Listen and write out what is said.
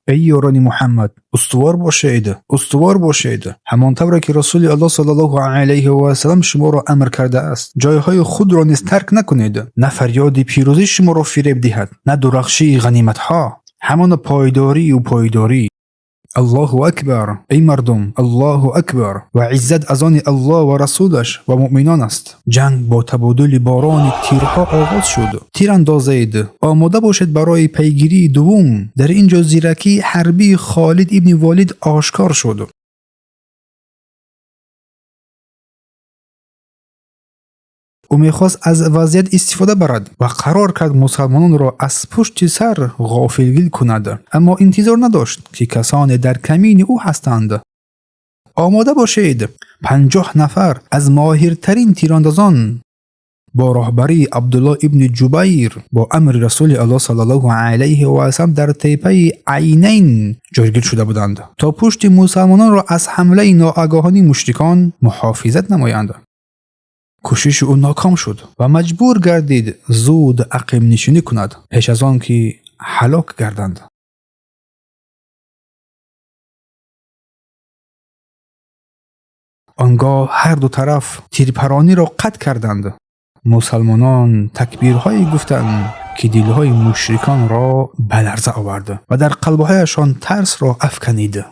ای یاران محمد، استوار باشید، استوار باشید، همانطور که رسول الله صلی الله علیه و سلم شما را امر کرده است. جایهای خود را نیز ترک نکنید، نه فریاد پیروزی شما را فریب دهد، نه درخشی غنیمت ها، همان پایداری و پایداری. الله اکبر، ای مردم، الله اکبر. و عزت از آن الله و رسولش و مؤمنان است. جنگ با تبادل باران تیرها آغاز شد. تیر اندازید، آماده باشید برای پیگیری دوم. در اینجا زیرکی حربی خالد ابن والید آشکار شد. او میخواست از وضعیت استفاده برد و قرار کرد مسلمانان را از پشت سر غافلگیر کند، اما انتظار نداشت که کسان در کمین او هستند. آماده باشید. 50 نفر از ماهرترین تیراندازان با راهبری عبدالله ابن جبیر با امر رسول الله صلی الله علیه و سلم در تپه عینین جایگیر شده بودند تا پشت مسلمانان را از حمله ناآگاهانه مشرکان محافظت نمایند. کوشش او ناکام شد و مجبور گردید زود عقب نشینی کند پیش از آن که هلاک گردند. آنگاه هر دو طرف تیرپرانی را قطع کردند. مسلمانان تکبیرهایی گفتند که دلهای مشرکان را به لرزه آورد و در قلبهایشان ترس را افکنید.